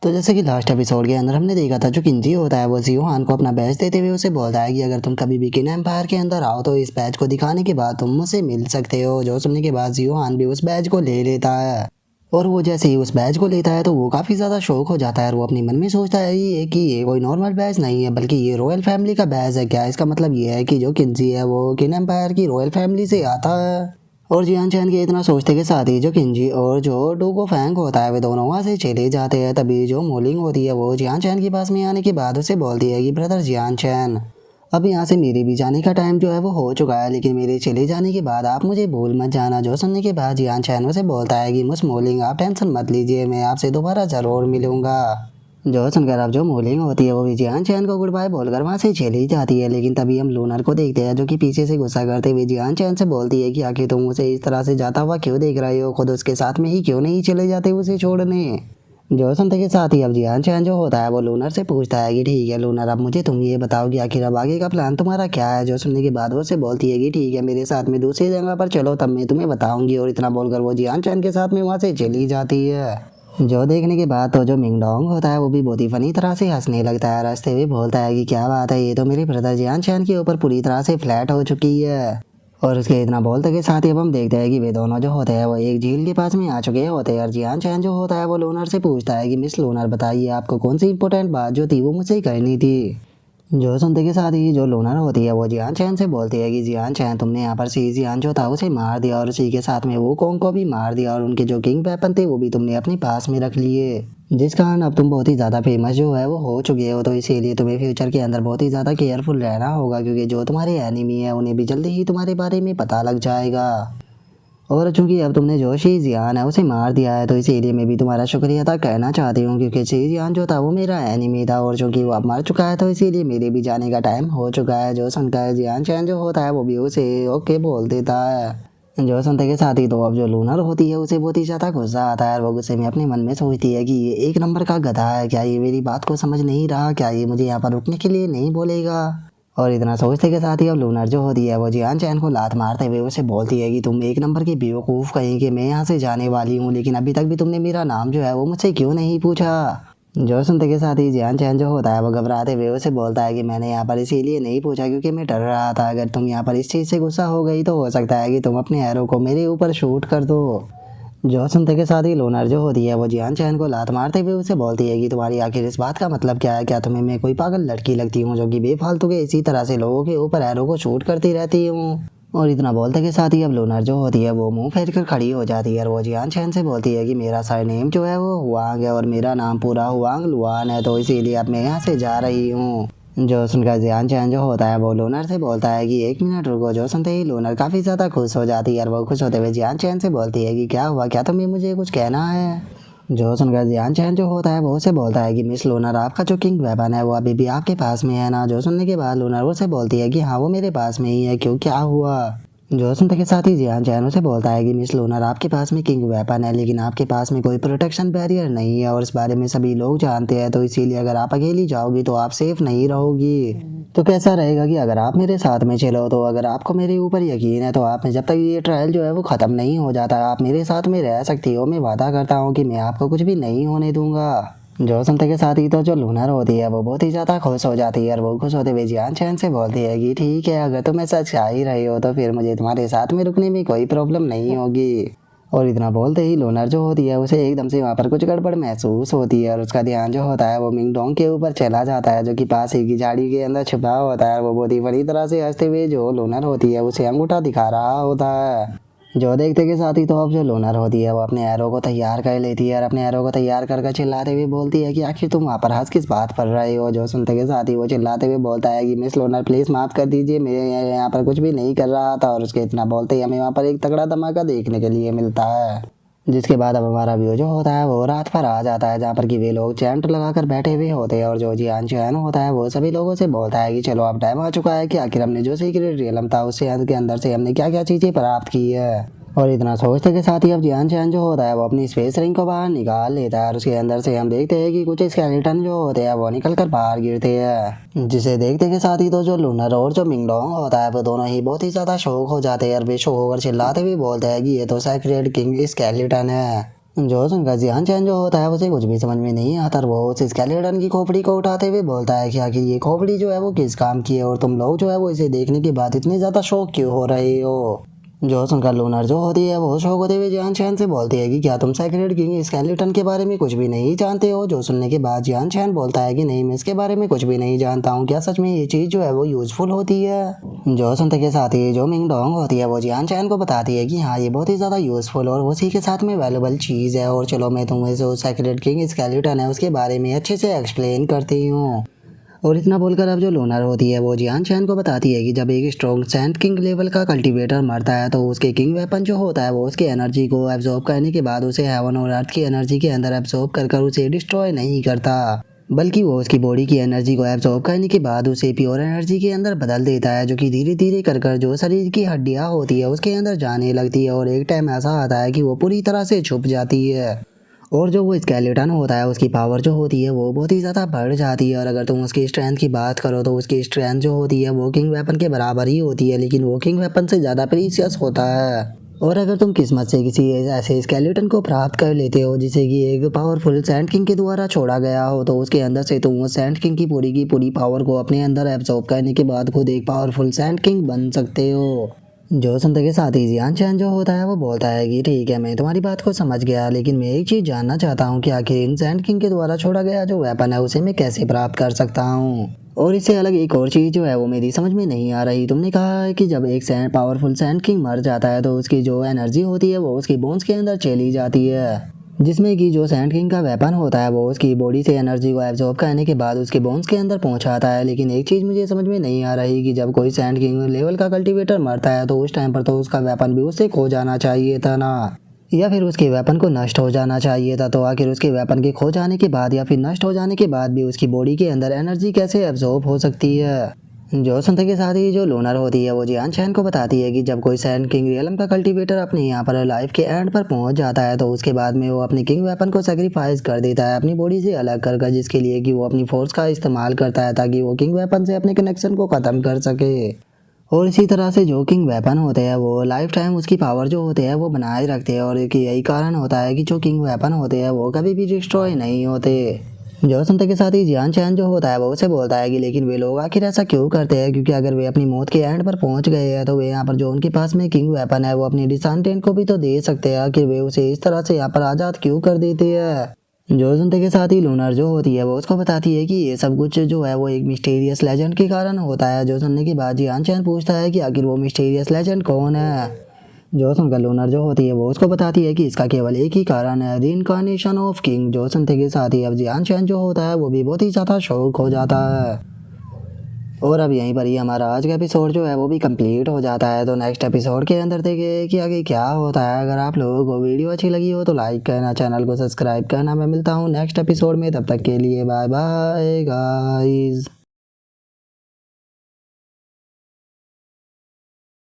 तो जैसे कि लास्ट एपिसोड के अंदर हमने देखा था, जो किंजी होता है वो जियो हान को अपना बैच देते हुए उसे बोलता है कि अगर तुम कभी भी किन एम्पायर के अंदर आओ तो इस बैच को दिखाने के बाद तुम मुझसे मिल सकते हो। जो सुनने के बाद जियो हान भी उस बैच को ले लेता है और वो जैसे ही उस बैच को लेता है तो वो काफ़ी ज़्यादा शौक हो जाता है और वो अपने मन में सोचता है कि ये कोई नॉर्मल बैच नहीं है बल्कि ये रॉयल फैमिली का बैच है। क्या इसका मतलब ये है कि जो किंजी है वो किन एम्पायर की रॉयल फैमिली से आता है। और जियान चैन के इतना सोचते के साथ ही जो किंजी और जो डोगो फैंग होता है वे दोनों वहाँ से चले जाते हैं। तभी जो मोलिंग होती है वो जियान चैन के पास में आने के बाद उसे बोलती है कि ब्रदर जियान चैन, अब यहाँ से मेरे भी जाने का टाइम जो है वो हो चुका है, लेकिन मेरे चले जाने के बाद आप मुझे भूल मत जाना। जो सुनने के बाद जियान चैन उसे बोलता है कि मुझ मोलिंग आप टेंशन मत लीजिए, मैं आपसे दोबारा ज़रूर मिलूंगा। जो सुनकर अब जो मोलिंग होती है वो भी जियान चैन को गुड बाय बोलकर वहाँ से चली जाती है। लेकिन तभी हम लूनर को देखते हैं जो कि पीछे से गुस्सा करते हुए जियान चैन से बोलती है कि आखिर तुम उसे इस तरह से जाता हुआ क्यों देख रहे हो, खुद उसके साथ में ही क्यों नहीं चले जाते उसे छोड़ने। जो सुनते के साथ ही अब जियान चैन जो होता है वो लूनर से पूछता है कि ठीक है लूनर, अब मुझे तुम ये बताओ कि आखिर अब आगे का प्लान तुम्हारा क्या है। जो सुनने के बाद वो से बोलती है कि ठीक है मेरे साथ में दूसरी जगह पर चलो, तब मैं तुम्हें बताऊंगी। और इतना बोलकर वो जियान चैन के साथ में वहाँ से चली जाती है। जो देखने के बाद तो जो मिंगडोंग होता है वो भी बहुत ही फनी तरह से हंसने लगता है। रास्ते में बोलता है कि क्या बात है, ये तो मेरे ब्रदर जियान चैन के ऊपर पूरी तरह से फ्लैट हो चुकी है। और उसके इतना बोलते के साथ ही अब हम देखते हैं कि वे दोनों जो होते हैं वो एक झील के पास में आ चुके होते हैं। और जियान चैन जो होता है वो लूनर से पूछता है कि मिस लूनर बताइए आपको कौन सी इंपॉर्टेंट बात जो थी वो मुझसे करनी थी। जो सुनते के साथ ही जो लूनर होती है वो जियान चैन से बोलती है कि जियान चैन, तुमने यहाँ पर सी जियान जो था उसे मार दिया और उसी के साथ में वो कोंग को भी मार दिया और उनके जो किंग वेपन थे वो भी तुमने अपने पास में रख लिए, जिस कारण अब तुम बहुत ही ज़्यादा फेमस जो है वो हो चुके हो। तो इसीलिए तुम्हें फ्यूचर के अंदर बहुत ही ज़्यादा केयरफुल रहना होगा, क्योंकि जो तुम्हारे एनिमी है उन्हें भी जल्दी ही तुम्हारे बारे में पता लग जाएगा। और चूंकि अब तुमने जो शी जियान है उसे मार दिया है तो इसीलिए मैं भी तुम्हारा शुक्रिया अदा करना चाहती हूँ, क्योंकि शी जियान जो था वो मेरा एनिमी था और चूंकि वो अब मर चुका है तो इसीलिए मेरे भी जाने का टाइम हो चुका है। जो सुनकर जियान चैन जो होता है वो भी उसे ओके बोल देता है। जो सुनते के साथ ही तो अब जो लूनर होती है उसे बहुत ही ज़्यादा गुस्सा आता है और वो गुस्से में अपने मन में सोचती है कि ये एक नंबर का गधा है, क्या ये मेरी बात को समझ नहीं रहा, क्या ये मुझे यहाँ पर रुकने के लिए नहीं बोलेगा। और इतना सोचते के साथ ही अब लूनर जो होती है वो जियान चैन को लात मारते हुए उसे बोलती है कि तुम एक नंबर की बेवकूफ़ कहीं कि मैं यहाँ से जाने वाली हूँ, लेकिन अभी तक भी तुमने मेरा नाम जो है वो मुझसे क्यों नहीं पूछा। जो सुनते के साथ ही जियान चैन जो होता है वो घबराते हुए उसे बोलता है कि मैंने यहाँ पर इसीलिए नहीं पूछा क्योंकि मैं डर रहा था, अगर तुम यहाँ पर इस चीज़ से गुस्सा हो गई तो हो सकता है कि तुम अपने एरो को मेरे ऊपर शूट कर दो। जो सुनते के साथ ही लोनर जो होती है वो जियान चैन को लात मारते हुए उसे बोलती है कि तुम्हारी आखिर इस बात का मतलब क्या है, क्या तुम्हें मैं कोई पागल लड़की लगती हूँ जो कि बेफालतू के इसी तरह से लोगों के ऊपर एरो को शूट करती रहती हूँ। और इतना बोलते के साथ ही अब लोनर जो होती है वो मुंह फेर कर खड़ी हो जाती है और वो जियान चैन से बोलती है कि मेरा सरनेम जो है वो हुआंग है और मेरा नाम पूरा हुआंग लुआन है, तो इसीलिए अब मैं यहाँ से जा रही हूँ। जो सुनकर जियान चैन जो होता है वो लोनर से बोलता है कि एक मिनट रुको। जो सुनते ही लोनर काफ़ी ज़्यादा खुश हो जाती है और वो खुश होते हुए जियान चैन से बोलती है कि क्या हुआ, क्या तुम्हें मुझे कुछ कहना है। जो सुनकर जियान चैन जो होता है वो उसे बोलता है कि मिस लोनर, आपका जो किंग वेपन है वो अभी भी आपके पास में है ना। जो सुनने के बाद लोनर उसे बोलती है कि हाँ वो मेरे पास में ही है, क्यों क्या हुआ। जो सुनते के साथ ही जियान चैन उसे बोलता है कि मिस लोनर, आपके पास में किंग वेपन है लेकिन आपके पास में कोई प्रोटेक्शन बैरियर नहीं है और इस बारे में सभी लोग जानते हैं, तो इसीलिए अगर आप अकेली जाओगी तो आप सेफ नहीं रहोगी। तो कैसा रहेगा कि अगर आप मेरे साथ में चलो, तो अगर आपको मेरे ऊपर यकीन है तो आप जब तक ये ट्रायल जो है वो ख़त्म नहीं हो जाता आप मेरे साथ में रह सकती हो। मैं वादा करता हूँ कि मैं आपको कुछ भी नहीं होने दूंगा। जो सुनते के साथ ही तो जो लूनर होती है वो बहुत ही ज़्यादा खुश हो जाती है और वो खुश होते हुए जियान चैन से बोलती है कि ठीक है, अगर तुम ऐसा चाह ही रही हो तो फिर मुझे तुम्हारे साथ में रुकने में कोई प्रॉब्लम नहीं होगी। और इतना बोलते ही लोनर जो होती है उसे एकदम से वहाँ पर कुछ गड़बड़ महसूस होती है और उसका ध्यान जो होता है वो मिंगडोंग के ऊपर चला जाता है जो कि पास ही की झाड़ी के अंदर छुपा होता है। वो बहुत ही बड़ी तरह से हंसते हुए जो लोनर होती है उसे अंगूठा दिखा रहा होता है। जो देखते के साथ ही तो अब जो लोनर होती है वो अपने एरो को तैयार कर लेती है और अपने एरो को तैयार कर चिल्लाते हुए बोलती है कि आखिर तुम वहाँ पर हंस किस बात पर रहे हो। जो सुनते के साथ ही वो चिल्लाते हुए बोलता है कि मिस लोनर प्लीज़ माफ़ कर दीजिए, मैं यहाँ पर कुछ भी नहीं कर रहा था। और उसके इतना बोलते ही हमें वहाँ पर एक तगड़ा धमाका देखने के लिए मिलता है, जिसके बाद अब हमारा व्यू जो होता है वो रात पर आ जाता है जहाँ पर कि वे लोग टेंट लगाकर बैठे हुए होते हैं। और जो जियान चैन होता है वो सभी लोगों से बोलता है कि चलो अब टाइम आ चुका है कि आखिर हमने जो सीक्रेट रियलम था उससे के अंदर से हमने क्या क्या चीज़ें प्राप्त की है। और इतना सोचते के साथ ही अब जियान चैन जो होता है वो अपनी स्पेस रिंग को बाहर निकाल लेता है और उसके अंदर से हम देखते हैं कि कुछ स्केलेटन जो होते हैं वो निकल कर बाहर गिरते हैं, जिसे देखते के साथ ही तो जो लूनर और जो मिंगडोंग होता है वो दोनों ही बहुत ही ज़्यादा शौक हो जाते हैं और वे शौक होकर चिल्लाते हुए बोलते हैं कि ये तो सेक्रेट किंग स्केलेटन है। जो सुनकर जियान चैन जो होता है उसे कुछ भी समझ में नहीं आता और वो उस स्केलेटन की खोपड़ी को उठाते हुए बोलता है कि आखिर ये खोपड़ी जो है वो किस काम की है और तुम लोग जो है वो इसे देखने के बाद इतने ज़्यादा शौक क्यों हो रहे हो। जो सुनकर लूनर जो होती है वो शौक होते हुए जियान चैन से बोलती है कि क्या तुम सेक्रेड किंग स्केलेटन के बारे में कुछ भी नहीं जानते हो। जो सुनने के बाद जियान चैन बोलता है कि नहीं, मैं इसके बारे में कुछ भी नहीं जानता हूँ, क्या सच में ये चीज़ जो है वो यूजफुल होती है। जो सुनते के साथ ही जो मिंग डोंग होती है वो जियान चैन को बताती है कि हाँ, ये बहुत ही ज़्यादा यूजफुल और उसी के साथ में वैल्यूबल चीज़ है, और चलो मैं तुम्हें जो सेक्रेड किंग स्केलेटन है उसके बारे में अच्छे से एक्सप्लेन करती हूँ। और इतना बोलकर अब जो लूनर होती है वो जियान चैन को बताती है कि जब एक स्ट्रॉन्ग सैंड किंग लेवल का कल्टीवेटर मरता है तो उसके किंग वेपन जो होता है वो उसकी एनर्जी को एब्जॉर्ब करने के बाद उसे हेवन और अर्थ की एनर्जी के अंदर एब्जॉर्ब कर उसे डिस्ट्रॉय नहीं करता, बल्कि वो उसकी बॉडी की एनर्जी को एब्जॉर्ब करने के बाद उसे प्योर एनर्जी के अंदर बदल देता है, जो कि धीरे धीरे कर जो शरीर की हड्डियाँ होती है उसके अंदर जाने लगती है और एक टाइम ऐसा आता है कि वो पूरी तरह से छुप जाती है। और जो वो स्केलेटन होता है उसकी पावर जो होती है वो बहुत ही ज़्यादा बढ़ जाती है, और अगर तुम उसकी स्ट्रेंथ की बात करो तो उसकी स्ट्रेंथ जो होती है वो किंग वेपन के बराबर ही होती है, लेकिन वो किंग वेपन से ज़्यादा प्रीशियस होता है। और अगर तुम किस्मत से किसी ऐसे स्केलेटन को प्राप्त कर लेते हो जिसे कि एक पावरफुल सैंड किंग के द्वारा छोड़ा गया हो, तो उसके अंदर से तुम वो सैंड किंग की पूरी पावर को अपने अंदर एब्जॉर्ब करने के बाद खुद एक पावरफुल सैंड किंग बन सकते हो। जो सुनते के साथ ही जियान चैन जो होता है वो बोलता है कि ठीक है, मैं तुम्हारी बात को समझ गया, लेकिन मैं एक चीज़ जानना चाहता हूँ कि आखिर इन सैंड किंग के द्वारा छोड़ा गया जो वेपन है उसे मैं कैसे प्राप्त कर सकता हूँ। और इससे अलग एक और चीज़ जो है वो मेरी समझ में नहीं आ रही। तुमने कहा है कि जब एक पावरफुल सैंड किंग मर जाता है तो उसकी जो एनर्जी होती है वो उसकी बोन्स के अंदर चली जाती है, जिसमें कि जो सैंड किंग का वेपन होता है वो उसकी बॉडी से एनर्जी को एब्जॉर्ब करने के बाद उसके बोन्स के अंदर पहुंचाता है। लेकिन एक चीज़ मुझे समझ में नहीं आ रही कि जब कोई सैंड किंग लेवल का कल्टीवेटर मरता है तो उस टाइम पर तो उसका वेपन भी उससे खो जाना चाहिए था ना, या फिर उसके वेपन को नष्ट हो जाना चाहिए था। तो आखिर उसके वेपन के खो जाने के बाद या फिर नष्ट हो जाने के बाद भी उसकी बॉडी के अंदर एनर्जी कैसे एब्जॉर्ब हो सकती है। जो सुनते के साथ ही जो लूनर होती है वो जियान चैन को बताती है कि जब कोई सैंड किंग रियलम का कल्टीवेटर अपने यहाँ पर लाइफ के एंड पर पहुंच जाता है तो उसके बाद में वो अपने किंग वेपन को सेक्रीफाइस कर देता है अपनी बॉडी से अलग कर, जिसके लिए कि वो अपनी फोर्स का इस्तेमाल करता है ताकि वो किंग वेपन से अपने कनेक्शन को ख़त्म कर सके। और इसी तरह से जो किंग वेपन होते हैं वो लाइफ टाइम उसकी पावर जो होते हैं वो बनाए रखते हैं, और एक यही कारण होता है कि जो किंग वेपन होते हैं वो कभी भी डिस्ट्रॉय नहीं होते। जो सुनते के साथ ही जियान चैन जो होता है वो उसे बोलता है कि लेकिन वे लोग आखिर ऐसा क्यों करते हैं, क्योंकि अगर वे अपनी मौत के एंड पर पहुंच गए हैं तो वे यहाँ पर जो उनके पास में किंग वेपन है वो अपनी डिसेंडेंट को भी तो दे सकते हैं, आखिर वे उसे इस तरह से यहाँ पर आज़ाद क्यों कर देते हैं। जो सुनते के साथ ही लूनर जो होती है वो उसको बताती है कि ये सब कुछ जो है वो एक मिस्टीरियस लेजेंड के कारण होता है। जो सुनने के बाद जियान चैन पूछता है कि आखिर वो मिस्टीरियस लेजेंड कौन है। जो सुनकर लूनर जो होती है वो उसको बताती है कि इसका केवल एक ही कारण है, रीइंकार्नेशन ऑफ किंग। जो सुनते के साथ ही अब जियान चैन जो होता है वो भी बहुत ही ज़्यादा शौक हो जाता है। और अब यहीं पर ही हमारा आज का एपिसोड जो है वो भी कंप्लीट हो जाता है। तो नेक्स्ट एपिसोड के अंदर देखें कि आगे क्या होता है। अगर आप लोगों को वीडियो अच्छी लगी हो तो लाइक करना, चैनल को सब्सक्राइब करना। मैं मिलता हूँ नेक्स्ट एपिसोड में, तब तक के लिए बाय बाय गाइस।